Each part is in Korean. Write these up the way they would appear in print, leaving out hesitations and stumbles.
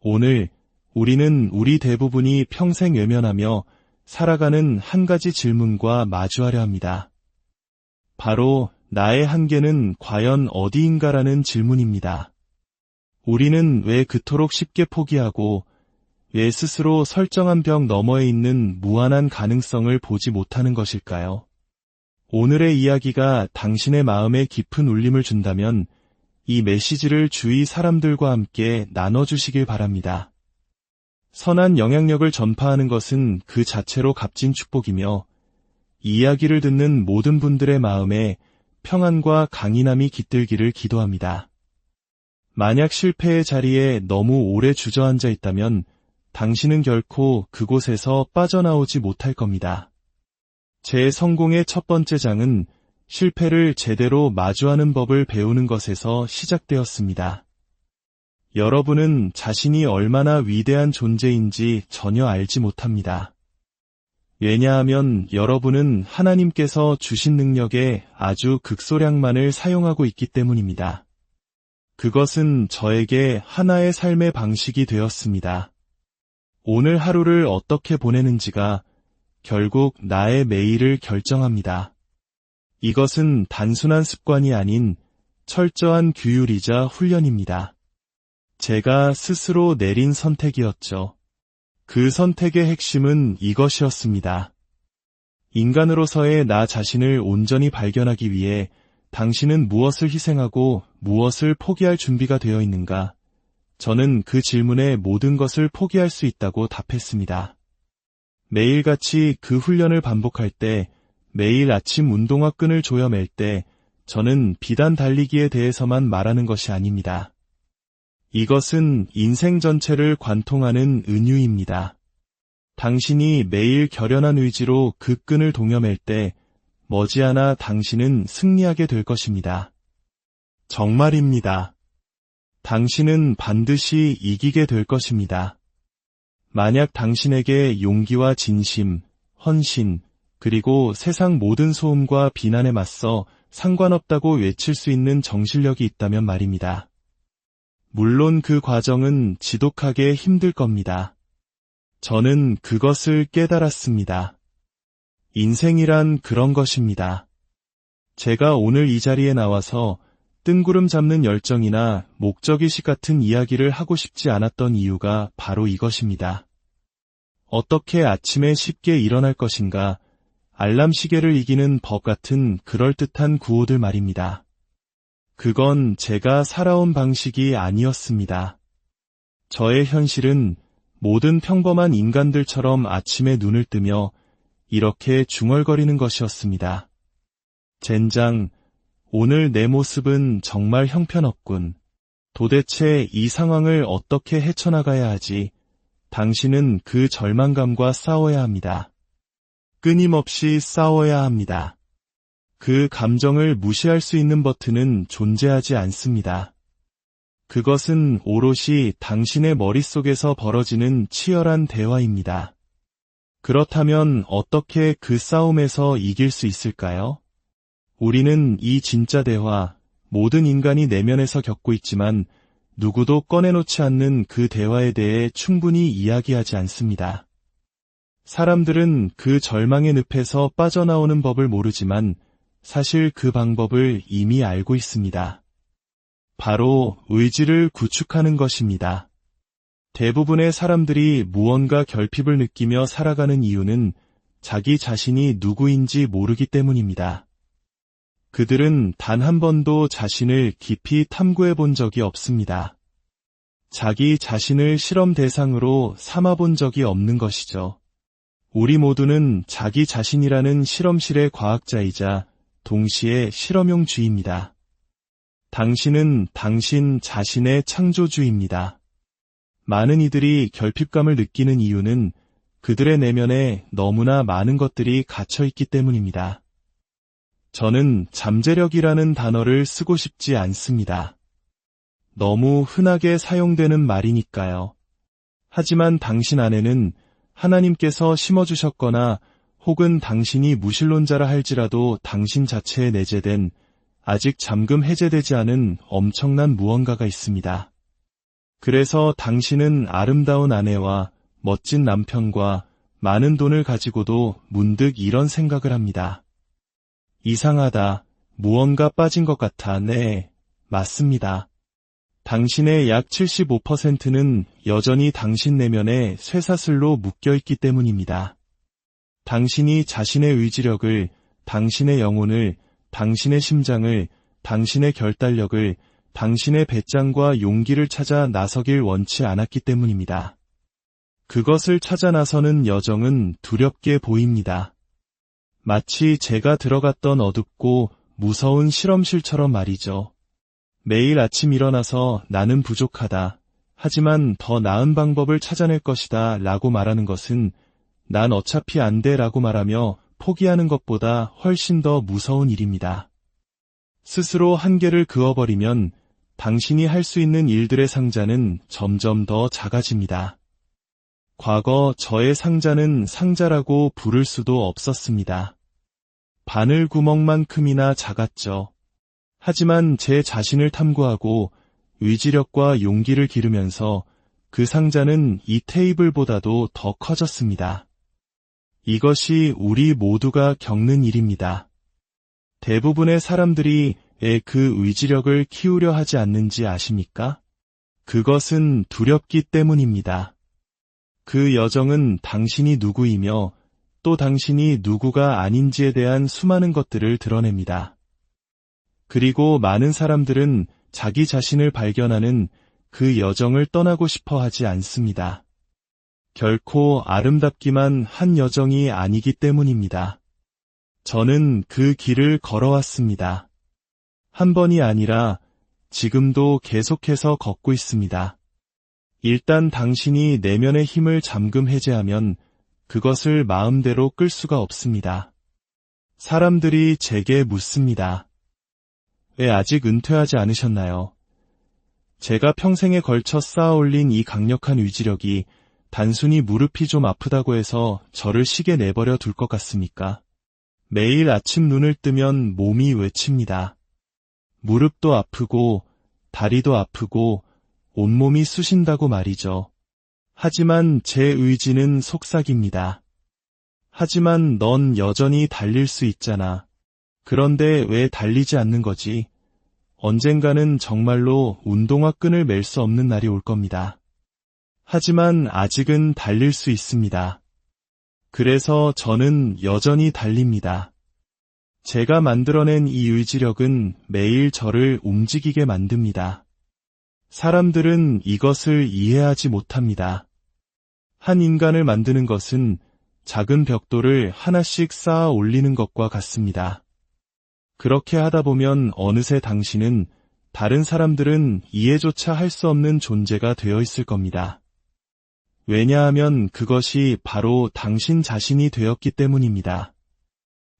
오늘 우리는 우리 대부분이 평생 외면하며 살아가는 한 가지 질문과 마주하려 합니다. 바로 나의 한계는 과연 어디인가라는 질문입니다. 우리는 왜 그토록 쉽게 포기하고 왜 스스로 설정한 벽 너머에 있는 무한한 가능성을 보지 못하는 것일까요? 오늘의 이야기가 당신의 마음에 깊은 울림을 준다면 이 메시지를 주위 사람들과 함께 나눠주시길 바랍니다. 선한 영향력을 전파하는 것은 그 자체로 값진 축복이며 이 이야기를 듣는 모든 분들의 마음에 평안과 강인함이 깃들기를 기도합니다. 만약 실패의 자리에 너무 오래 주저앉아 있다면 당신은 결코 그곳에서 빠져나오지 못할 겁니다. 제 성공의 첫 번째 장은 실패를 제대로 마주하는 법을 배우는 것에서 시작되었습니다. 여러분은 자신이 얼마나 위대한 존재인지 전혀 알지 못합니다. 왜냐하면 여러분은 하나님께서 주신 능력의 아주 극소량만을 사용하고 있기 때문입니다. 그것은 저에게 하나의 삶의 방식이 되었습니다. 오늘 하루를 어떻게 보내는지가 결국 나의 매일을 결정합니다. 이것은 단순한 습관이 아닌 철저한 규율이자 훈련입니다. 제가 스스로 내린 선택이었죠. 그 선택의 핵심은 이것이었습니다. 인간으로서의 나 자신을 온전히 발견하기 위해 당신은 무엇을 희생하고 무엇을 포기할 준비가 되어 있는가? 저는 그 질문에 모든 것을 포기할 수 있다고 답했습니다. 매일같이 그 훈련을 반복할 때, 매일 아침 운동화 끈을 조여맬 때, 저는 비단 달리기에 대해서만 말하는 것이 아닙니다. 이것은 인생 전체를 관통하는 은유입니다. 당신이 매일 결연한 의지로 그 끈을 동여맬 때 머지않아 당신은 승리하게 될 것입니다. 정말입니다. 당신은 반드시 이기게 될 것입니다. 만약 당신에게 용기와 진심, 헌신, 그리고 세상 모든 소음과 비난에 맞서 상관없다고 외칠 수 있는 정신력이 있다면 말입니다. 물론 그 과정은 지독하게 힘들 겁니다. 저는 그것을 깨달았습니다. 인생이란 그런 것입니다. 제가 오늘 이 자리에 나와서 뜬구름 잡는 열정이나 목적의식 같은 이야기를 하고 싶지 않았던 이유가 바로 이것입니다. 어떻게 아침에 쉽게 일어날 것인가, 알람 시계를 이기는 법 같은 그럴듯한 구호들 말입니다. 그건 제가 살아온 방식이 아니었습니다. 저의 현실은 모든 평범한 인간들처럼 아침에 눈을 뜨며 이렇게 중얼거리는 것이었습니다. 젠장, 오늘 내 모습은 정말 형편없군. 도대체 이 상황을 어떻게 헤쳐나가야 하지? 당신은 그 절망감과 싸워야 합니다. 끊임없이 싸워야 합니다. 그 감정을 무시할 수 있는 버튼은 존재하지 않습니다. 그것은 오롯이 당신의 머릿속에서 벌어지는 치열한 대화입니다. 그렇다면 어떻게 그 싸움에서 이길 수 있을까요? 우리는 이 진짜 대화, 모든 인간이 내면에서 겪고 있지만 누구도 꺼내놓지 않는 그 대화에 대해 충분히 이야기하지 않습니다. 사람들은 그 절망의 늪에서 빠져나오는 법을 모르지만 사실 그 방법을 이미 알고 있습니다. 바로 의지를 구축하는 것입니다. 대부분의 사람들이 무언가 결핍을 느끼며 살아가는 이유는 자기 자신이 누구인지 모르기 때문입니다. 그들은 단 한 번도 자신을 깊이 탐구해 본 적이 없습니다. 자기 자신을 실험 대상으로 삼아 본 적이 없는 것이죠. 우리 모두는 자기 자신이라는 실험실의 과학자이자 동시에 실험용 쥐입니다. 당신은 당신 자신의 창조주입니다. 많은 이들이 결핍감을 느끼는 이유는 그들의 내면에 너무나 많은 것들이 갇혀 있기 때문입니다. 저는 잠재력이라는 단어를 쓰고 싶지 않습니다. 너무 흔하게 사용되는 말이니까요. 하지만 당신 안에는 하나님께서 심어주셨거나 혹은 당신이 무신론자라 할지라도 당신 자체에 내재된 아직 잠금 해제되지 않은 엄청난 무언가가 있습니다. 그래서 당신은 아름다운 아내와 멋진 남편과 많은 돈을 가지고도 문득 이런 생각을 합니다. 이상하다. 무언가 빠진 것 같아. 네, 맞습니다. 당신의 약 75%는 여전히 당신 내면의 쇠사슬로 묶여있기 때문입니다. 당신이 자신의 의지력을, 당신의 영혼을, 당신의 심장을, 당신의 결단력을, 당신의 배짱과 용기를 찾아 나서길 원치 않았기 때문입니다. 그것을 찾아 나서는 여정은 두렵게 보입니다. 마치 제가 들어갔던 어둡고 무서운 실험실처럼 말이죠. 매일 아침 일어나서 나는 부족하다. 하지만 더 나은 방법을 찾아낼 것이다 라고 말하는 것은 난 어차피 안 돼 라고 말하며 포기하는 것보다 훨씬 더 무서운 일입니다. 스스로 한계를 그어버리면 당신이 할 수 있는 일들의 상자는 점점 더 작아집니다. 과거 저의 상자는 상자라고 부를 수도 없었습니다. 바늘 구멍만큼이나 작았죠. 하지만 제 자신을 탐구하고 의지력과 용기를 기르면서 그 상자는 이 테이블보다도 더 커졌습니다. 이것이 우리 모두가 겪는 일입니다. 대부분의 사람들이 왜 그 의지력을 키우려 하지 않는지 아십니까? 그것은 두렵기 때문입니다. 그 여정은 당신이 누구이며 또 당신이 누구가 아닌지에 대한 수많은 것들을 드러냅니다. 그리고 많은 사람들은 자기 자신을 발견하는 그 여정을 떠나고 싶어 하지 않습니다. 결코 아름답기만 한 여정이 아니기 때문입니다. 저는 그 길을 걸어왔습니다. 한 번이 아니라 지금도 계속해서 걷고 있습니다. 일단 당신이 내면의 힘을 잠금 해제하면 그것을 마음대로 끌 수가 없습니다. 사람들이 제게 묻습니다. 왜 아직 은퇴하지 않으셨나요? 제가 평생에 걸쳐 쌓아올린 이 강력한 의지력이 단순히 무릎이 좀 아프다고 해서 저를 쉬게 내버려 둘 것 같습니까? 매일 아침 눈을 뜨면 몸이 외칩니다. 무릎도 아프고 다리도 아프고 온몸이 쑤신다고 말이죠. 하지만 제 의지는 속삭입니다. 하지만 넌 여전히 달릴 수 있잖아. 그런데 왜 달리지 않는 거지? 언젠가는 정말로 운동화 끈을 맬 수 없는 날이 올 겁니다. 하지만 아직은 달릴 수 있습니다. 그래서 저는 여전히 달립니다. 제가 만들어낸 이 의지력은 매일 저를 움직이게 만듭니다. 사람들은 이것을 이해하지 못합니다. 한 인간을 만드는 것은 작은 벽돌을 하나씩 쌓아 올리는 것과 같습니다. 그렇게 하다 보면 어느새 당신은 다른 사람들은 이해조차 할 수 없는 존재가 되어 있을 겁니다. 왜냐하면 그것이 바로 당신 자신이 되었기 때문입니다.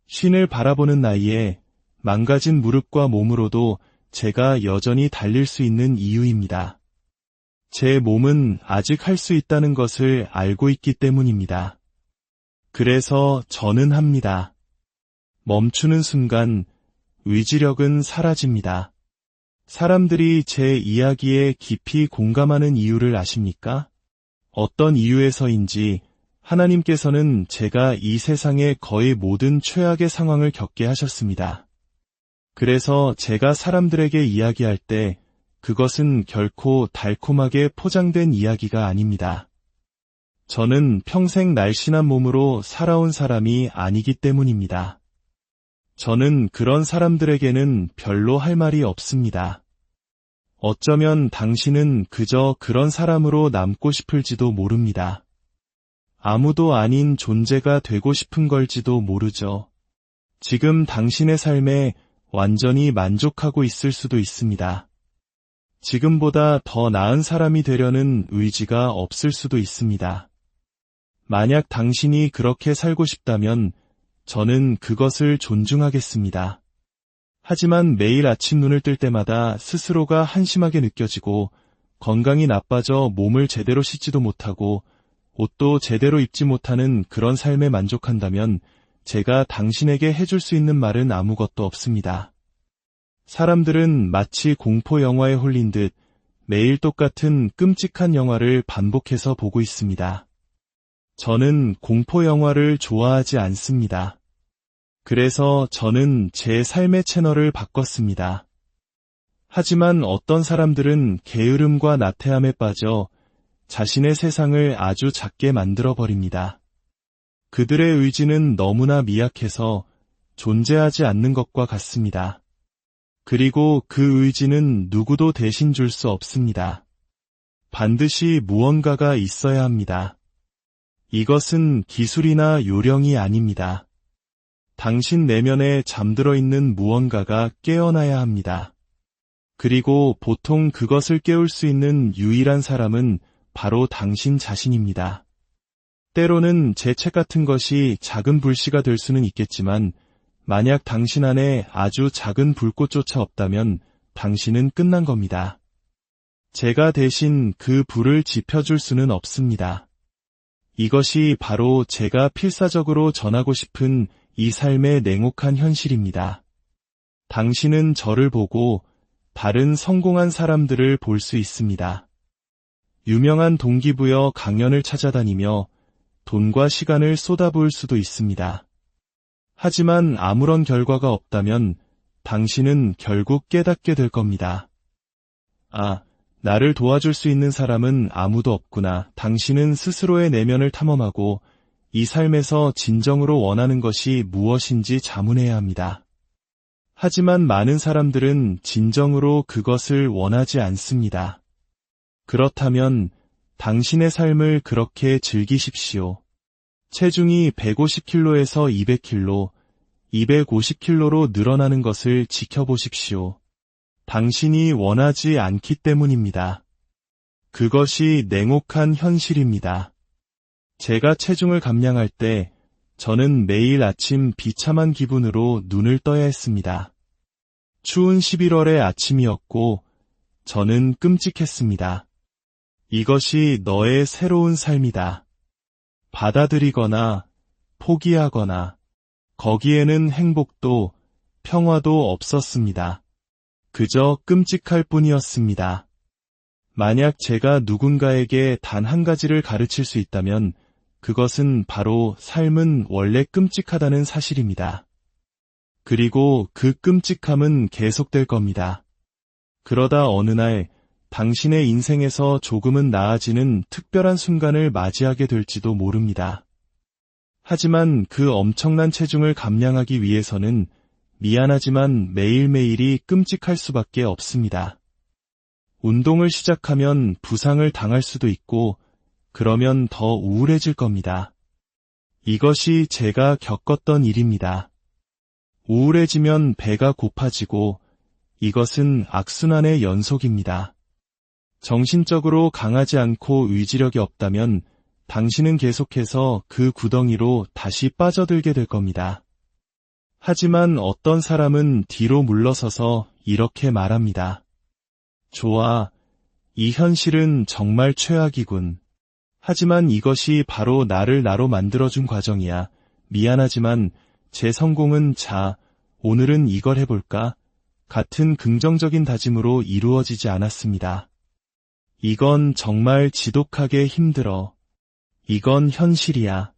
쉰을 바라보는 나이에 망가진 무릎과 몸으로도 제가 여전히 달릴 수 있는 이유입니다. 제 몸은 아직 할 수 있다는 것을 알고 있기 때문입니다. 그래서 저는 합니다. 멈추는 순간 의지력은 사라집니다. 사람들이 제 이야기에 깊이 공감하는 이유를 아십니까? 어떤 이유에서인지 하나님께서는 제가 이 세상의 거의 모든 최악의 상황을 겪게 하셨습니다. 그래서 제가 사람들에게 이야기할 때 그것은 결코 달콤하게 포장된 이야기가 아닙니다. 저는 평생 날씬한 몸으로 살아온 사람이 아니기 때문입니다. 저는 그런 사람들에게는 별로 할 말이 없습니다. 어쩌면 당신은 그저 그런 사람으로 남고 싶을지도 모릅니다. 아무도 아닌 존재가 되고 싶은 걸지도 모르죠. 지금 당신의 삶에 완전히 만족하고 있을 수도 있습니다. 지금보다 더 나은 사람이 되려는 의지가 없을 수도 있습니다. 만약 당신이 그렇게 살고 싶다면 저는 그것을 존중하겠습니다. 하지만 매일 아침 눈을 뜰 때마다 스스로가 한심하게 느껴지고 건강이 나빠져 몸을 제대로 씻지도 못하고 옷도 제대로 입지 못하는 그런 삶에 만족한다면 제가 당신에게 해줄 수 있는 말은 아무것도 없습니다. 사람들은 마치 공포 영화에 홀린 듯 매일 똑같은 끔찍한 영화를 반복해서 보고 있습니다. 저는 공포 영화를 좋아하지 않습니다. 그래서 저는 제 삶의 채널을 바꿨습니다. 하지만 어떤 사람들은 게으름과 나태함에 빠져 자신의 세상을 아주 작게 만들어버립니다. 그들의 의지는 너무나 미약해서 존재하지 않는 것과 같습니다. 그리고 그 의지는 누구도 대신 줄 수 없습니다. 반드시 무언가가 있어야 합니다. 이것은 기술이나 요령이 아닙니다. 당신 내면에 잠들어 있는 무언가가 깨어나야 합니다. 그리고 보통 그것을 깨울 수 있는 유일한 사람은 바로 당신 자신입니다. 때로는 제 책 같은 것이 작은 불씨가 될 수는 있겠지만 만약 당신 안에 아주 작은 불꽃조차 없다면 당신은 끝난 겁니다. 제가 대신 그 불을 지펴줄 수는 없습니다. 이것이 바로 제가 필사적으로 전하고 싶은 이 삶의 냉혹한 현실입니다. 당신은 저를 보고 다른 성공한 사람들을 볼 수 있습니다. 유명한 동기부여 강연을 찾아다니며 돈과 시간을 쏟아부을 수도 있습니다. 하지만 아무런 결과가 없다면 당신은 결국 깨닫게 될 겁니다. 아, 나를 도와줄 수 있는 사람은 아무도 없구나. 당신은 스스로의 내면을 탐험하고 이 삶에서 진정으로 원하는 것이 무엇인지 자문해야 합니다. 하지만 많은 사람들은 진정으로 그것을 원하지 않습니다. 그렇다면 당신의 삶을 그렇게 즐기십시오. 체중이 150kg에서 200kg, 250kg로 늘어나는 것을 지켜보십시오. 당신이 원하지 않기 때문입니다. 그것이 냉혹한 현실입니다. 제가 체중을 감량할 때 저는 매일 아침 비참한 기분으로 눈을 떠야 했습니다. 추운 11월의 아침이었고 저는 끔찍했습니다. 이것이 너의 새로운 삶이다. 받아들이거나 포기하거나 거기에는 행복도 평화도 없었습니다. 그저 끔찍할 뿐이었습니다. 만약 제가 누군가에게 단 한 가지를 가르칠 수 있다면 그것은 바로 삶은 원래 끔찍하다는 사실입니다. 그리고 그 끔찍함은 계속될 겁니다. 그러다 어느 날 당신의 인생에서 조금은 나아지는 특별한 순간을 맞이하게 될지도 모릅니다. 하지만 그 엄청난 체중을 감량하기 위해서는 미안하지만 매일매일이 끔찍할 수밖에 없습니다. 운동을 시작하면 부상을 당할 수도 있고 그러면 더 우울해질 겁니다. 이것이 제가 겪었던 일입니다. 우울해지면 배가 고파지고 이것은 악순환의 연속입니다. 정신적으로 강하지 않고 의지력이 없다면 당신은 계속해서 그 구덩이로 다시 빠져들게 될 겁니다. 하지만 어떤 사람은 뒤로 물러서서 이렇게 말합니다. 좋아, 이 현실은 정말 최악이군. 하지만 이것이 바로 나를 나로 만들어준 과정이야. 미안하지만 제 성공은 오늘은 이걸 해볼까? 같은 긍정적인 다짐으로 이루어지지 않았습니다. 이건 정말 지독하게 힘들어. 이건 현실이야.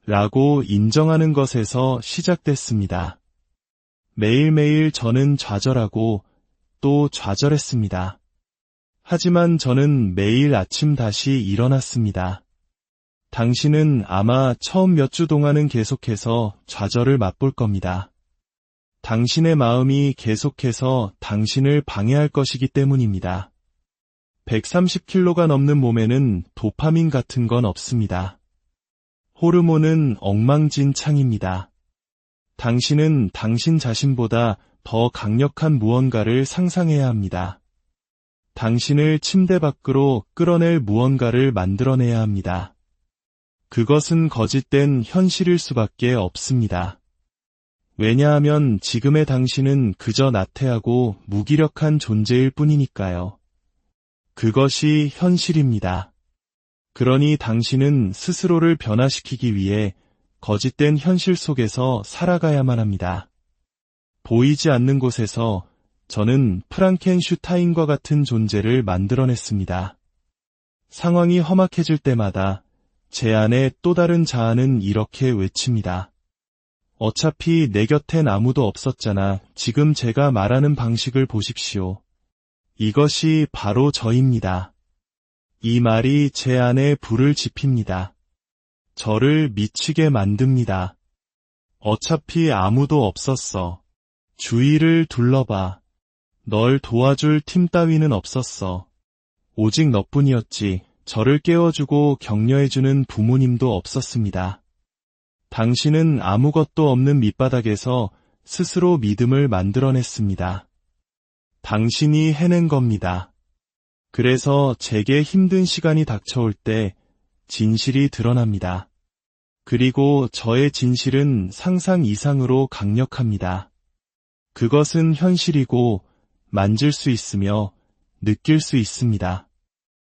라고 인정하는 것에서 시작됐습니다. 매일매일 저는 좌절하고 또 좌절했습니다. 하지만 저는 매일 아침 다시 일어났습니다. 당신은 아마 처음 몇 주 동안은 계속해서 좌절을 맛볼 겁니다. 당신의 마음이 계속해서 당신을 방해할 것이기 때문입니다. 130kg가 넘는 몸에는 도파민 같은 건 없습니다. 호르몬은 엉망진창입니다. 당신은 당신 자신보다 더 강력한 무언가를 상상해야 합니다. 당신을 침대 밖으로 끌어낼 무언가를 만들어내야 합니다. 그것은 거짓된 현실일 수밖에 없습니다. 왜냐하면 지금의 당신은 그저 나태하고 무기력한 존재일 뿐이니까요. 그것이 현실입니다. 그러니 당신은 스스로를 변화시키기 위해 거짓된 현실 속에서 살아가야만 합니다. 보이지 않는 곳에서 저는 프랑켄슈타인과 같은 존재를 만들어냈습니다. 상황이 험악해질 때마다 제 안에 또 다른 자아는 이렇게 외칩니다. 어차피 내 곁엔 아무도 없었잖아. 지금 제가 말하는 방식을 보십시오. 이것이 바로 저입니다. 이 말이 제 안에 불을 지핍니다. 저를 미치게 만듭니다. 어차피 아무도 없었어. 주위를 둘러봐. 널 도와줄 팀 따위는 없었어. 오직 너뿐이었지. 저를 깨워주고 격려해주는 부모님도 없었습니다. 당신은 아무것도 없는 밑바닥에서 스스로 믿음을 만들어냈습니다. 당신이 해낸 겁니다. 그래서 제게 힘든 시간이 닥쳐올 때 진실이 드러납니다. 그리고 저의 진실은 상상 이상으로 강력합니다. 그것은 현실이고 만질 수 있으며 느낄 수 있습니다.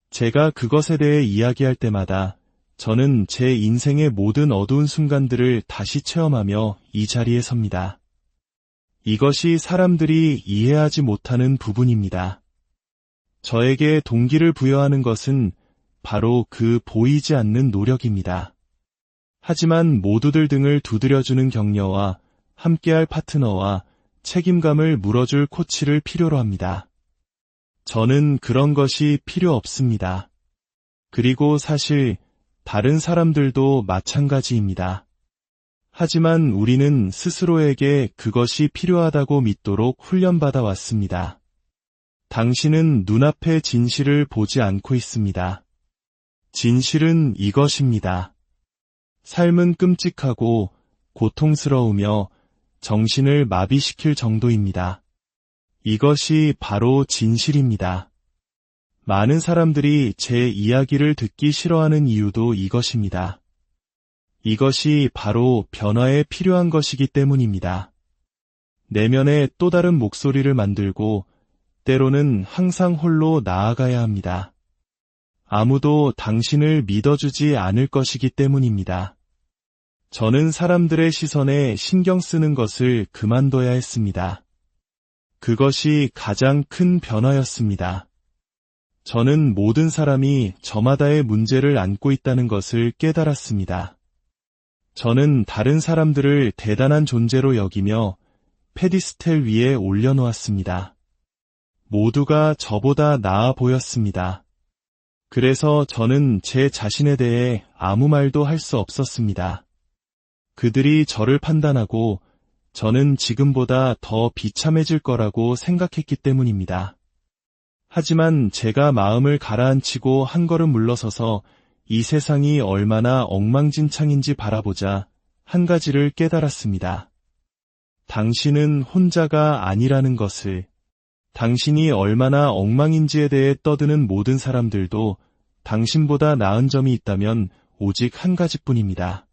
제가 그것에 대해 이야기할 때마다 저는 제 인생의 모든 어두운 순간들을 다시 체험하며 이 자리에 섭니다. 이것이 사람들이 이해하지 못하는 부분입니다. 저에게 동기를 부여하는 것은 바로 그 보이지 않는 노력입니다. 하지만 모두들 등을 두드려주는 격려와 함께할 파트너와 책임감을 물어줄 코치를 필요로 합니다. 저는 그런 것이 필요 없습니다. 그리고 사실 다른 사람들도 마찬가지입니다. 하지만 우리는 스스로에게 그것이 필요하다고 믿도록 훈련받아 왔습니다. 당신은 눈앞의 진실을 보지 않고 있습니다. 진실은 이것입니다. 삶은 끔찍하고 고통스러우며 정신을 마비시킬 정도입니다. 이것이 바로 진실입니다. 많은 사람들이 제 이야기를 듣기 싫어하는 이유도 이것입니다. 이것이 바로 변화에 필요한 것이기 때문입니다. 내면에 또 다른 목소리를 만들고 때로는 항상 홀로 나아가야 합니다. 아무도 당신을 믿어주지 않을 것이기 때문입니다. 저는 사람들의 시선에 신경 쓰는 것을 그만둬야 했습니다. 그것이 가장 큰 변화였습니다. 저는 모든 사람이 저마다의 문제를 안고 있다는 것을 깨달았습니다. 저는 다른 사람들을 대단한 존재로 여기며 페디스텔 위에 올려놓았습니다. 모두가 저보다 나아 보였습니다. 그래서 저는 제 자신에 대해 아무 말도 할 수 없었습니다. 그들이 저를 판단하고 저는 지금보다 더 비참해질 거라고 생각했기 때문입니다. 하지만 제가 마음을 가라앉히고 한 걸음 물러서서 이 세상이 얼마나 엉망진창인지 바라보자 한 가지를 깨달았습니다. 당신은 혼자가 아니라는 것을, 당신이 얼마나 엉망인지에 대해 떠드는 모든 사람들도 당신보다 나은 점이 있다면 오직 한 가지뿐입니다.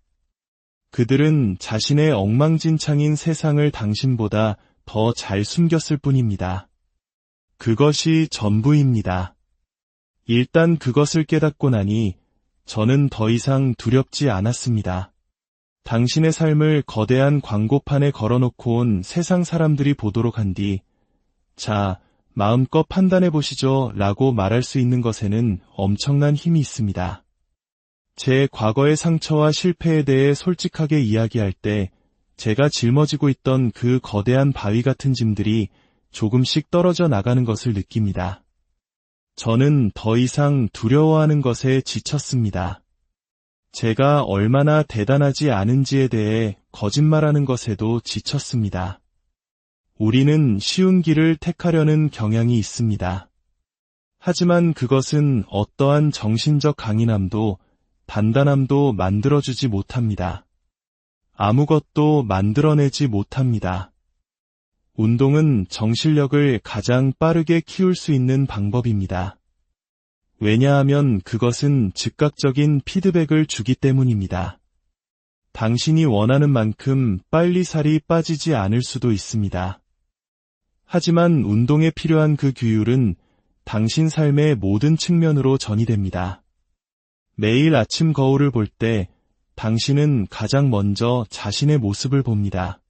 그들은 자신의 엉망진창인 세상을 당신보다 더 잘 숨겼을 뿐입니다. 그것이 전부입니다. 일단 그것을 깨닫고 나니 저는 더 이상 두렵지 않았습니다. 당신의 삶을 거대한 광고판에 걸어놓고 온 세상 사람들이 보도록 한 뒤, 자, 마음껏 판단해보시죠 라고 말할 수 있는 것에는 엄청난 힘이 있습니다. 제 과거의 상처와 실패에 대해 솔직하게 이야기할 때 제가 짊어지고 있던 그 거대한 바위 같은 짐들이 조금씩 떨어져 나가는 것을 느낍니다. 저는 더 이상 두려워하는 것에 지쳤습니다. 제가 얼마나 대단하지 않은지에 대해 거짓말하는 것에도 지쳤습니다. 우리는 쉬운 길을 택하려는 경향이 있습니다. 하지만 그것은 어떠한 정신적 강인함도 단단함도 만들어주지 못합니다. 아무것도 만들어내지 못합니다. 운동은 정신력을 가장 빠르게 키울 수 있는 방법입니다. 왜냐하면 그것은 즉각적인 피드백을 주기 때문입니다. 당신이 원하는 만큼 빨리 살이 빠지지 않을 수도 있습니다. 하지만 운동에 필요한 그 규율은 당신 삶의 모든 측면으로 전이됩니다. 매일 아침 거울을 볼 때 당신은 가장 먼저 자신의 모습을 봅니다.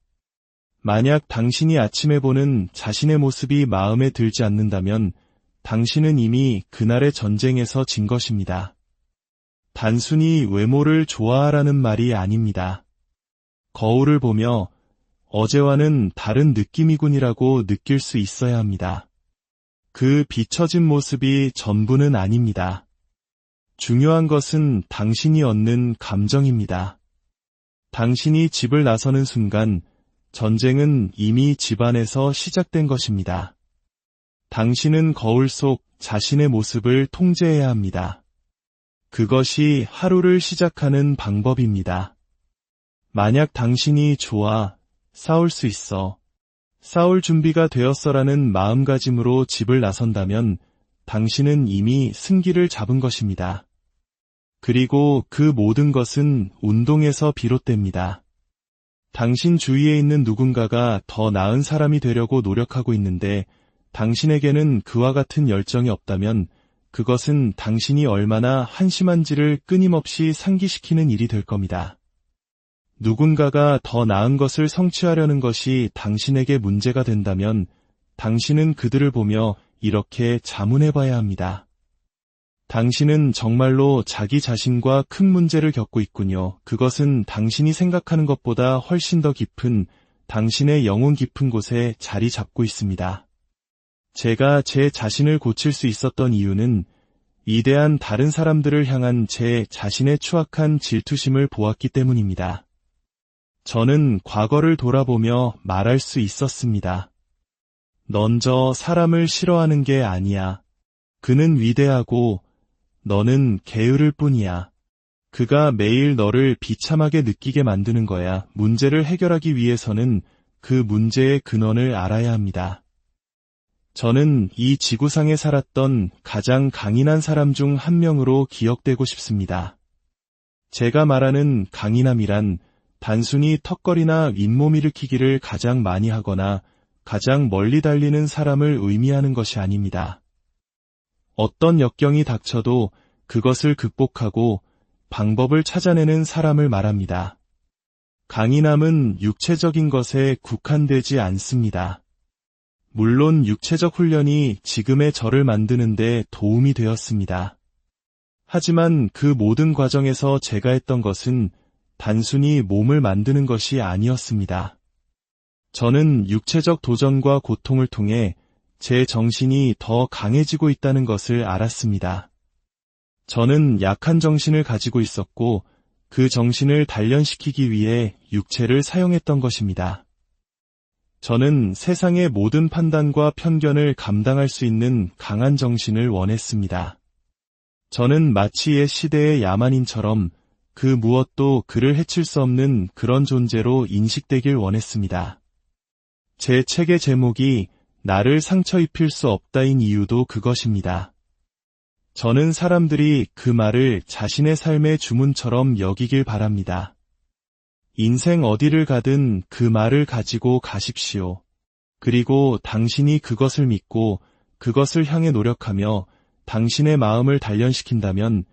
만약 당신이 아침에 보는 자신의 모습이 마음에 들지 않는다면 당신은 이미 그날의 전쟁에서 진 것입니다. 단순히 외모를 좋아하라는 말이 아닙니다. 거울을 보며 어제와는 다른 느낌이군이라고 느낄 수 있어야 합니다. 그 비춰진 모습이 전부는 아닙니다. 중요한 것은 당신이 얻는 감정입니다. 당신이 집을 나서는 순간 전쟁은 이미 집안에서 시작된 것입니다. 당신은 거울 속 자신의 모습을 통제해야 합니다. 그것이 하루를 시작하는 방법입니다. 만약 당신이 좋아, 싸울 수 있어, 싸울 준비가 되었어라는 마음가짐으로 집을 나선다면 당신은 이미 승기를 잡은 것입니다. 그리고 그 모든 것은 운동에서 비롯됩니다. 당신 주위에 있는 누군가가 더 나은 사람이 되려고 노력하고 있는데 당신에게는 그와 같은 열정이 없다면 그것은 당신이 얼마나 한심한지를 끊임없이 상기시키는 일이 될 겁니다. 누군가가 더 나은 것을 성취하려는 것이 당신에게 문제가 된다면 당신은 그들을 보며 이렇게 자문해봐야 합니다. 당신은 정말로 자기 자신과 큰 문제를 겪고 있군요. 그것은 당신이 생각하는 것보다 훨씬 더 깊은 당신의 영혼 깊은 곳에 자리 잡고 있습니다. 제가 제 자신을 고칠 수 있었던 이유는 위대한 다른 사람들을 향한 제 자신의 추악한 질투심을 보았기 때문입니다. 저는 과거를 돌아보며 말할 수 있었습니다. 넌 저 사람을 싫어하는 게 아니야. 그는 위대하고 너는 게으를 뿐이야. 그가 매일 너를 비참하게 느끼게 만드는 거야. 문제를 해결하기 위해서는 그 문제의 근원을 알아야 합니다. 저는 이 지구상에 살았던 가장 강인한 사람 중 한 명으로 기억되고 싶습니다. 제가 말하는 강인함이란 단순히 턱걸이나 윗몸 일으키기를 가장 많이 하거나 가장 멀리 달리는 사람을 의미하는 것이 아닙니다. 어떤 역경이 닥쳐도 그것을 극복하고 방법을 찾아내는 사람을 말합니다. 강인함은 육체적인 것에 국한되지 않습니다. 물론 육체적 훈련이 지금의 저를 만드는 데 도움이 되었습니다. 하지만 그 모든 과정에서 제가 했던 것은 단순히 몸을 만드는 것이 아니었습니다. 저는 육체적 도전과 고통을 통해 제 정신이 더 강해지고 있다는 것을 알았습니다. 저는 약한 정신을 가지고 있었고 그 정신을 단련시키기 위해 육체를 사용했던 것입니다. 저는 세상의 모든 판단과 편견을 감당할 수 있는 강한 정신을 원했습니다. 저는 마치 옛 시대의 야만인처럼 그 무엇도 그를 해칠 수 없는 그런 존재로 인식되길 원했습니다. 제 책의 제목이 나를 상처 입힐 수 없다인 이유도 그것입니다. 저는 사람들이 그 말을 자신의 삶의 주문처럼 여기길 바랍니다. 인생 어디를 가든 그 말을 가지고 가십시오. 그리고 당신이 그것을 믿고 그것을 향해 노력하며 당신의 마음을 단련시킨다면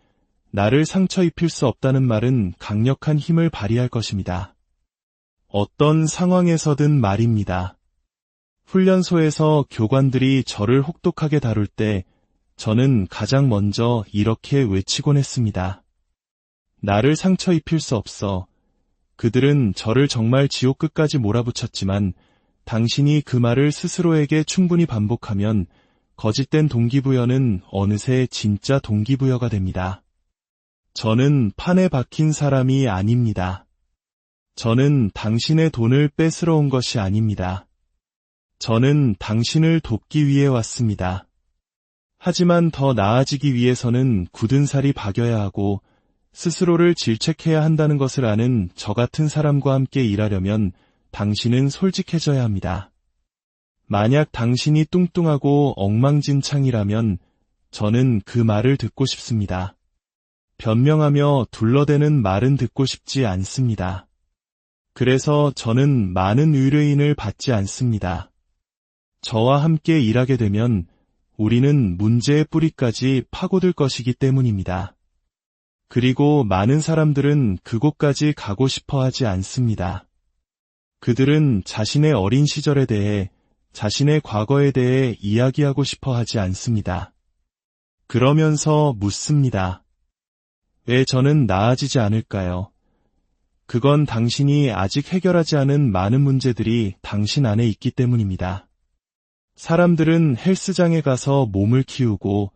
나를 상처 입힐 수 없다는 말은 강력한 힘을 발휘할 것입니다. 어떤 상황에서든 말입니다. 훈련소에서 교관들이 저를 혹독하게 다룰 때 저는 가장 먼저 이렇게 외치곤 했습니다. 나를 상처 입힐 수 없어. 그들은 저를 정말 지옥 끝까지 몰아붙였지만 당신이 그 말을 스스로에게 충분히 반복하면 거짓된 동기부여는 어느새 진짜 동기부여가 됩니다. 저는 판에 박힌 사람이 아닙니다. 저는 당신의 돈을 뺏으러 온 것이 아닙니다. 저는 당신을 돕기 위해 왔습니다. 하지만 더 나아지기 위해서는 굳은 살이 박여야 하고 스스로를 질책해야 한다는 것을 아는 저 같은 사람과 함께 일하려면 당신은 솔직해져야 합니다. 만약 당신이 뚱뚱하고 엉망진창이라면 저는 그 말을 듣고 싶습니다. 변명하며 둘러대는 말은 듣고 싶지 않습니다. 그래서 저는 많은 의뢰인을 받지 않습니다. 저와 함께 일하게 되면 우리는 문제의 뿌리까지 파고들 것이기 때문입니다. 그리고 많은 사람들은 그곳까지 가고 싶어 하지 않습니다. 그들은 자신의 어린 시절에 대해, 자신의 과거에 대해 이야기하고 싶어 하지 않습니다. 그러면서 묻습니다. 왜 저는 나아지지 않을까요? 그건 당신이 아직 해결하지 않은 많은 문제들이 당신 안에 있기 때문입니다. 사람들은 헬스장에 가서 몸을 키우고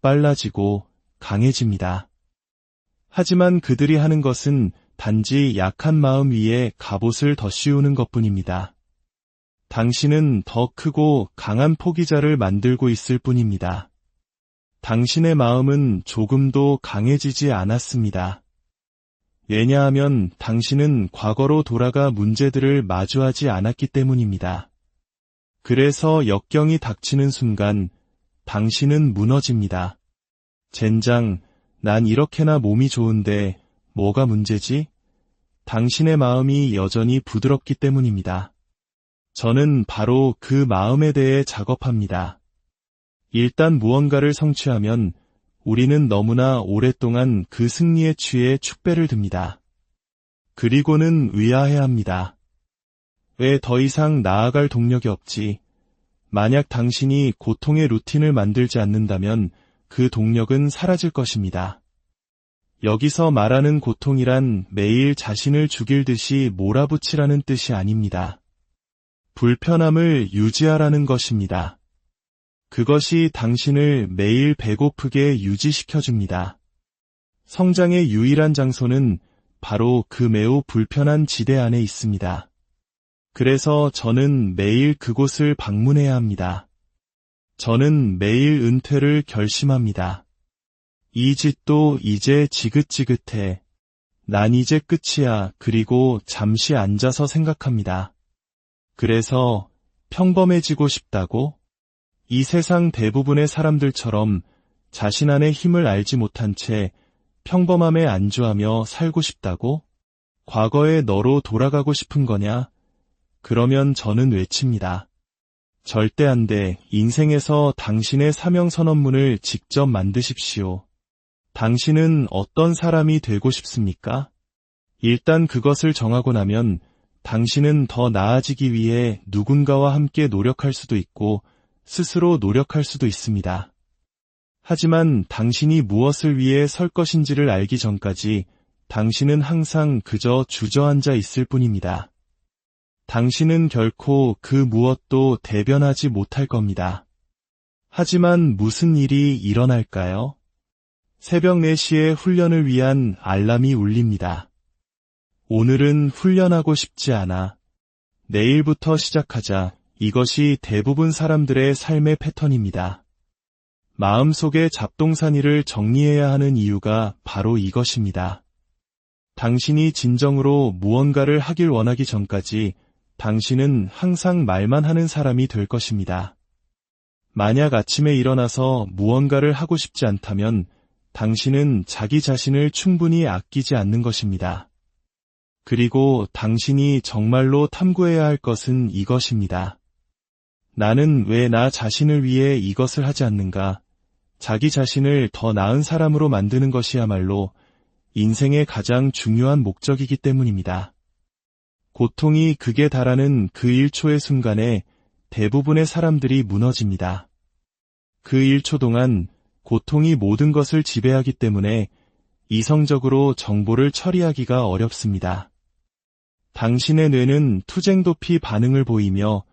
빨라지고 강해집니다. 하지만 그들이 하는 것은 단지 약한 마음 위에 갑옷을 더 씌우는 것뿐입니다. 당신은 더 크고 강한 포기자를 만들고 있을 뿐입니다. 당신의 마음은 조금도 강해지지 않았습니다. 왜냐하면 당신은 과거로 돌아가 문제들을 마주하지 않았기 때문입니다. 그래서 역경이 닥치는 순간 당신은 무너집니다. 젠장, 난 이렇게나 몸이 좋은데 뭐가 문제지? 당신의 마음이 여전히 부드럽기 때문입니다. 저는 바로 그 마음에 대해 작업합니다. 일단 무언가를 성취하면 우리는 너무나 오랫동안 그 승리에 취해 축배를 듭니다. 그리고는 의아해합니다. 왜 더 이상 나아갈 동력이 없지? 만약 당신이 고통의 루틴을 만들지 않는다면 그 동력은 사라질 것입니다. 여기서 말하는 고통이란 매일 자신을 죽일 듯이 몰아붙이라는 뜻이 아닙니다. 불편함을 유지하라는 것입니다. 그것이 당신을 매일 배고프게 유지시켜줍니다. 성장의 유일한 장소는 바로 그 매우 불편한 지대 안에 있습니다. 그래서 저는 매일 그곳을 방문해야 합니다. 저는 매일 은퇴를 결심합니다. 이 짓도 이제 지긋지긋해. 난 이제 끝이야. 그리고 잠시 앉아서 생각합니다. 그래서 평범해지고 싶다고? 이 세상 대부분의 사람들처럼 자신 안의 힘을 알지 못한 채 평범함에 안주하며 살고 싶다고? 과거의 너로 돌아가고 싶은 거냐? 그러면 저는 외칩니다. 절대 안 돼. 인생에서 당신의 사명선언문을 직접 만드십시오. 당신은 어떤 사람이 되고 싶습니까? 일단 그것을 정하고 나면 당신은 더 나아지기 위해 누군가와 함께 노력할 수도 있고 스스로 노력할 수도 있습니다. 하지만 당신이 무엇을 위해 설 것인지를 알기 전까지 당신은 항상 그저 주저앉아 있을 뿐입니다. 당신은 결코 그 무엇도 대변하지 못할 겁니다. 하지만 무슨 일이 일어날까요? 새벽 4시에 훈련을 위한 알람이 울립니다. 오늘은 훈련하고 싶지 않아. 내일부터 시작하자. 이것이 대부분 사람들의 삶의 패턴입니다. 마음속의 잡동사니를 정리해야 하는 이유가 바로 이것입니다. 당신이 진정으로 무언가를 하길 원하기 전까지 당신은 항상 말만 하는 사람이 될 것입니다. 만약 아침에 일어나서 무언가를 하고 싶지 않다면 당신은 자기 자신을 충분히 아끼지 않는 것입니다. 그리고 당신이 정말로 탐구해야 할 것은 이것입니다. 나는 왜 나 자신을 위해 이것을 하지 않는가? 자기 자신을 더 나은 사람으로 만드는 것이야말로 인생의 가장 중요한 목적이기 때문입니다. 고통이 극에 달하는 그 1초의 순간에 대부분의 사람들이 무너집니다. 그 1초 동안 고통이 모든 것을 지배하기 때문에 이성적으로 정보를 처리하기가 어렵습니다. 당신의 뇌는 투쟁도피 반응을 보이며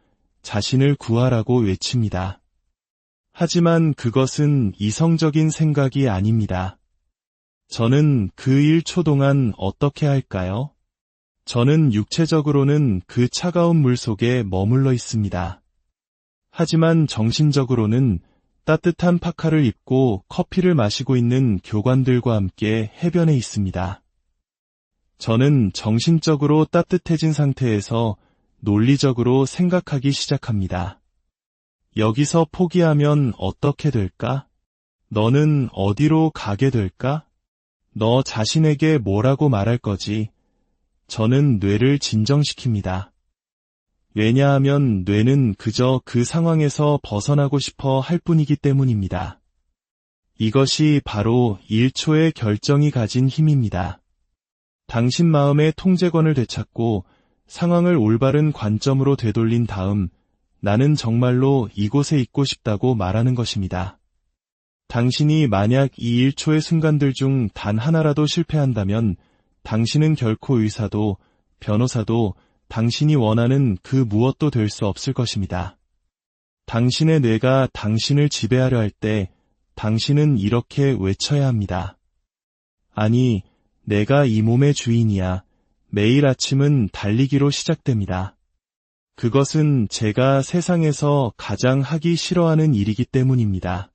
자신을 구하라고 외칩니다. 하지만 그것은 이성적인 생각이 아닙니다. 저는 그 1초 동안 어떻게 할까요? 저는 육체적으로는 그 차가운 물 속에 머물러 있습니다. 하지만 정신적으로는 따뜻한 파카를 입고 커피를 마시고 있는 교관들과 함께 해변에 있습니다. 저는 정신적으로 따뜻해진 상태에서 논리적으로 생각하기 시작합니다. 여기서 포기하면 어떻게 될까? 너는 어디로 가게 될까? 너 자신에게 뭐라고 말할 거지? 저는 뇌를 진정시킵니다. 왜냐하면 뇌는 그저 그 상황에서 벗어나고 싶어 할 뿐이기 때문입니다. 이것이 바로 1초의 결정이 가진 힘입니다. 당신 마음의 통제권을 되찾고 상황을 올바른 관점으로 되돌린 다음 나는 정말로 이곳에 있고 싶다고 말하는 것입니다. 당신이 만약 이 1초의 순간들 중 단 하나라도 실패한다면 당신은 결코 의사도 변호사도 당신이 원하는 그 무엇도 될 수 없을 것입니다. 당신의 뇌가 당신을 지배하려 할 때 당신은 이렇게 외쳐야 합니다. 아니, 내가 이 몸의 주인이야. 매일 아침은 달리기로 시작됩니다. 그것은 제가 세상에서 가장 하기 싫어하는 일이기 때문입니다.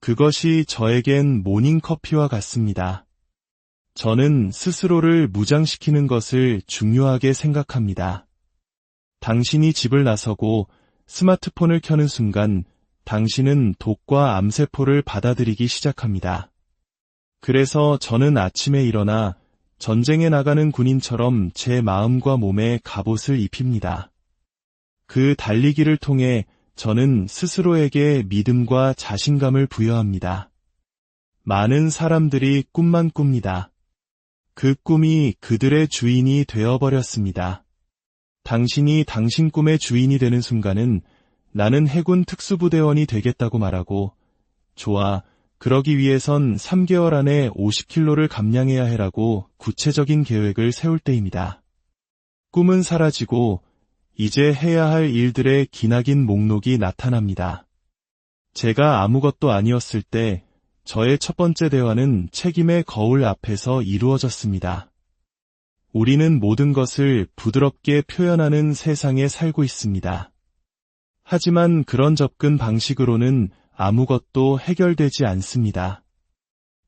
그것이 저에겐 모닝커피와 같습니다. 저는 스스로를 무장시키는 것을 중요하게 생각합니다. 당신이 집을 나서고 스마트폰을 켜는 순간 당신은 독과 암세포를 받아들이기 시작합니다. 그래서 저는 아침에 일어나 전쟁에 나가는 군인처럼 제 마음과 몸에 갑옷을 입힙니다. 그 달리기를 통해 저는 스스로에게 믿음과 자신감을 부여합니다. 많은 사람들이 꿈만 꿉니다. 그 꿈이 그들의 주인이 되어버렸습니다. 당신이 당신 꿈의 주인이 되는 순간은 나는 해군 특수부대원이 되겠다고 말하고, 좋아, 그러기 위해선 3개월 안에 50kg를 감량해야 해라고 구체적인 계획을 세울 때입니다. 꿈은 사라지고 이제 해야 할 일들의 기나긴 목록이 나타납니다. 제가 아무것도 아니었을 때 저의 첫 번째 대화는 책임의 거울 앞에서 이루어졌습니다. 우리는 모든 것을 부드럽게 표현하는 세상에 살고 있습니다. 하지만 그런 접근 방식으로는 아무것도 해결되지 않습니다.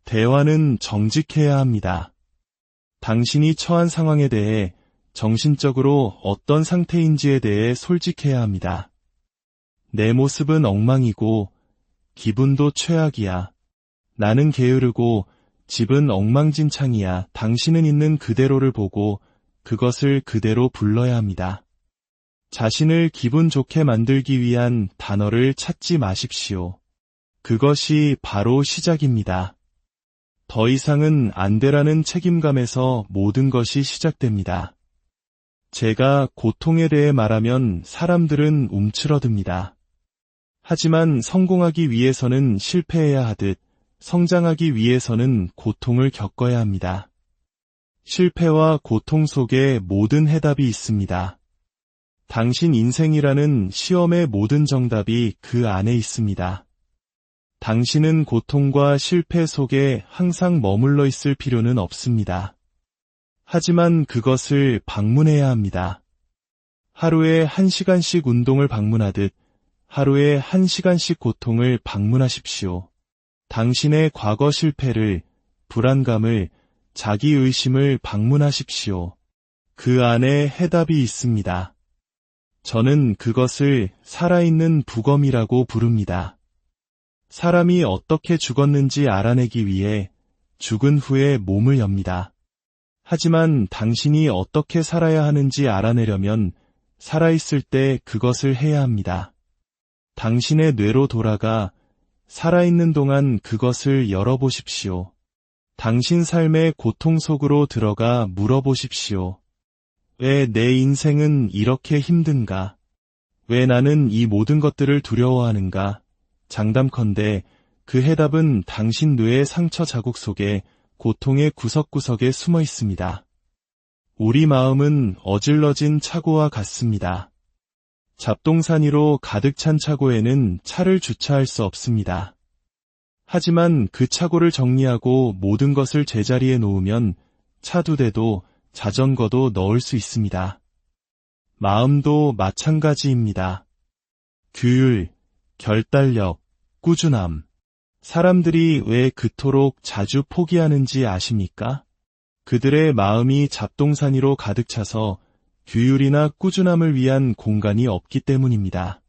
대화는 정직해야 합니다. 당신이 처한 상황에 대해 정신적으로 어떤 상태인지에 대해 솔직해야 합니다. 내 모습은 엉망이고 기분도 최악이야. 나는 게으르고 집은 엉망진창이야. 당신은 있는 그대로를 보고 그것을 그대로 불러야 합니다. 자신을 기분 좋게 만들기 위한 단어를 찾지 마십시오. 그것이 바로 시작입니다. 더 이상은 안 되라는 책임감에서 모든 것이 시작됩니다. 제가 고통에 대해 말하면 사람들은 움츠러듭니다. 하지만 성공하기 위해서는 실패해야 하듯 성장하기 위해서는 고통을 겪어야 합니다. 실패와 고통 속에 모든 해답이 있습니다. 당신 인생이라는 시험의 모든 정답이 그 안에 있습니다. 당신은 고통과 실패 속에 항상 머물러 있을 필요는 없습니다. 하지만 그것을 방문해야 합니다. 하루에 1시간씩 운동을 방문하듯 하루에 1시간씩 고통을 방문하십시오. 당신의 과거 실패를, 불안감을, 자기의심을 방문하십시오. 그 안에 해답이 있습니다. 저는 그것을 살아있는 부검이라고 부릅니다. 사람이 어떻게 죽었는지 알아내기 위해 죽은 후에 몸을 엽니다. 하지만 당신이 어떻게 살아야 하는지 알아내려면 살아있을 때 그것을 해야 합니다. 당신의 뇌로 돌아가 살아있는 동안 그것을 열어보십시오. 당신 삶의 고통 속으로 들어가 물어보십시오. 왜 내 인생은 이렇게 힘든가? 왜 나는 이 모든 것들을 두려워하는가? 장담컨대 그 해답은 당신 뇌의 상처 자국 속에 고통의 구석구석에 숨어 있습니다. 우리 마음은 어질러진 차고와 같습니다. 잡동사니 위로 가득 찬 차고에는 차를 주차할 수 없습니다. 하지만 그 차고를 정리하고 모든 것을 제자리에 놓으면 차 2대도 자전거도 넣을 수 있습니다. 마음도 마찬가지입니다. 규율, 결단력, 꾸준함. 사람들이 왜 그토록 자주 포기하는지 아십니까? 그들의 마음이 잡동사니로 가득 차서 규율이나 꾸준함을 위한 공간이 없기 때문입니다.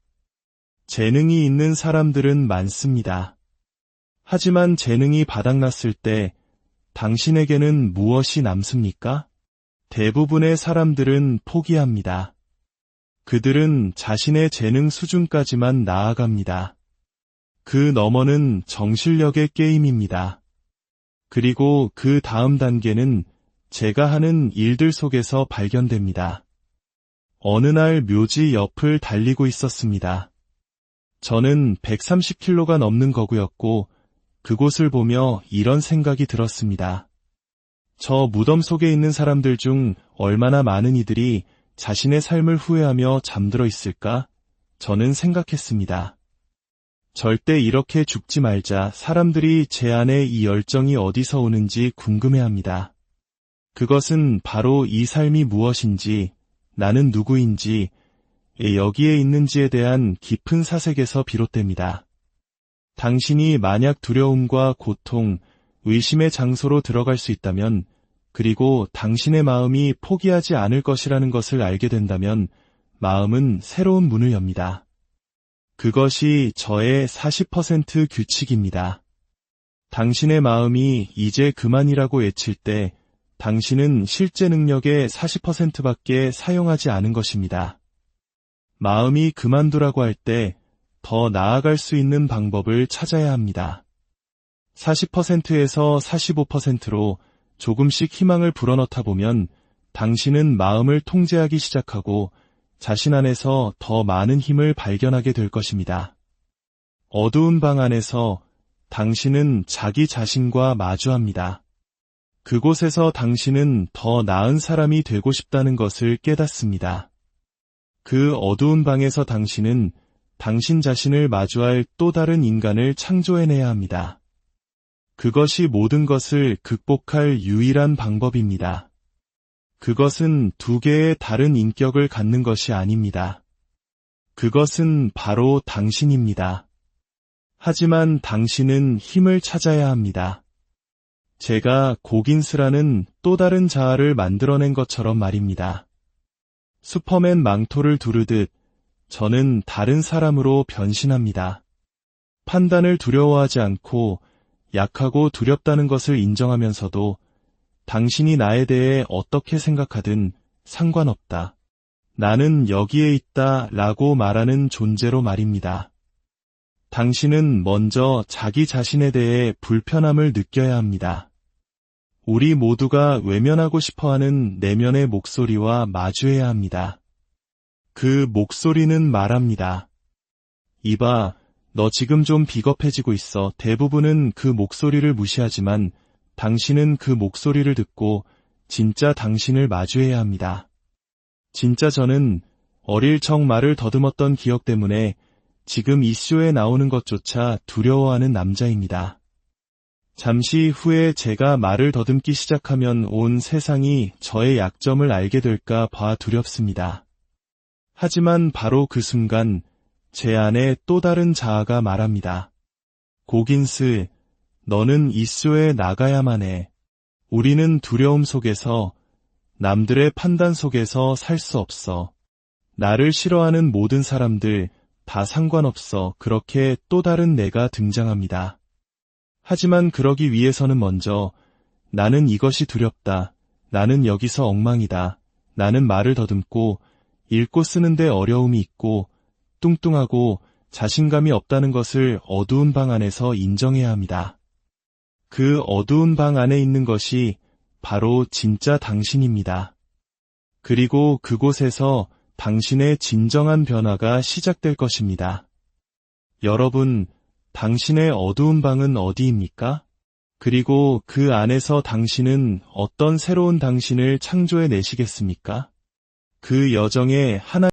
재능이 있는 사람들은 많습니다. 하지만 재능이 바닥났을 때 당신에게는 무엇이 남습니까? 대부분의 사람들은 포기합니다. 그들은 자신의 재능 수준까지만 나아갑니다. 그 너머는 정실력의 게임입니다. 그리고 그 다음 단계는 제가 하는 일들 속에서 발견됩니다. 어느 날 묘지 옆을 달리고 있었습니다. 저는 130km가 넘는 거구였고 그곳을 보며 이런 생각이 들었습니다. 저 무덤 속에 있는 사람들 중 얼마나 많은 이들이 자신의 삶을 후회하며 잠들어 있을까? 저는 생각했습니다. 절대 이렇게 죽지 말자. 사람들이 제 안에 이 열정이 어디서 오는지 궁금해합니다. 그것은 바로 이 삶이 무엇인지, 나는 누구인지, 여기에 있는지에 대한 깊은 사색에서 비롯됩니다. 당신이 만약 두려움과 고통, 의심의 장소로 들어갈 수 있다면, 그리고 당신의 마음이 포기하지 않을 것이라는 것을 알게 된다면, 마음은 새로운 문을 엽니다. 그것이 저의 40% 규칙입니다. 당신의 마음이 이제 그만이라고 외칠 때, 당신은 실제 능력의 40%밖에 사용하지 않은 것입니다. 마음이 그만두라고 할 때 더 나아갈 수 있는 방법을 찾아야 합니다. 40%에서 45%로 조금씩 희망을 불어넣다 보면 당신은 마음을 통제하기 시작하고 자신 안에서 더 많은 힘을 발견하게 될 것입니다. 어두운 방 안에서 당신은 자기 자신과 마주합니다. 그곳에서 당신은 더 나은 사람이 되고 싶다는 것을 깨닫습니다. 그 어두운 방에서 당신은 당신 자신을 마주할 또 다른 인간을 창조해내야 합니다. 그것이 모든 것을 극복할 유일한 방법입니다. 그것은 두 개의 다른 인격을 갖는 것이 아닙니다. 그것은 바로 당신입니다. 하지만 당신은 힘을 찾아야 합니다. 제가 고긴스라는 또 다른 자아를 만들어낸 것처럼 말입니다. 슈퍼맨 망토를 두르듯 저는 다른 사람으로 변신합니다. 판단을 두려워하지 않고 약하고 두렵다는 것을 인정하면서도 당신이 나에 대해 어떻게 생각하든 상관없다. 나는 여기에 있다 라고 말하는 존재로 말입니다. 당신은 먼저 자기 자신에 대해 불편함을 느껴야 합니다. 우리 모두가 외면하고 싶어하는 내면의 목소리와 마주해야 합니다. 그 목소리는 말합니다. 이봐, 너 지금 좀 비겁해지고 있어. 대부분은 그 목소리를 무시하지만 당신은 그 목소리를 듣고 진짜 당신을 마주해야 합니다. 진짜 저는 어릴 적 말을 더듬었던 기억 때문에 지금 이 쇼에 나오는 것조차 두려워하는 남자입니다. 잠시 후에 제가 말을 더듬기 시작하면 온 세상이 저의 약점을 알게 될까 봐 두렵습니다. 하지만 바로 그 순간 제 안에 또 다른 자아가 말합니다. 고긴스, 너는 이 쇼에 나가야만 해. 우리는 두려움 속에서, 남들의 판단 속에서 살 수 없어. 나를 싫어하는 모든 사람들 다 상관없어. 그렇게 또 다른 내가 등장합니다. 하지만 그러기 위해서는 먼저 나는 이것이 두렵다. 나는 여기서 엉망이다. 나는 말을 더듬고 읽고 쓰는데 어려움이 있고 뚱뚱하고 자신감이 없다는 것을 어두운 방 안에서 인정해야 합니다. 그 어두운 방 안에 있는 것이 바로 진짜 당신입니다. 그리고 그곳에서 당신의 진정한 변화가 시작될 것입니다. 여러분, 당신의 어두운 방은 어디입니까? 그리고 그 안에서 당신은 어떤 새로운 당신을 창조해 내시겠습니까? 그 여정에 하나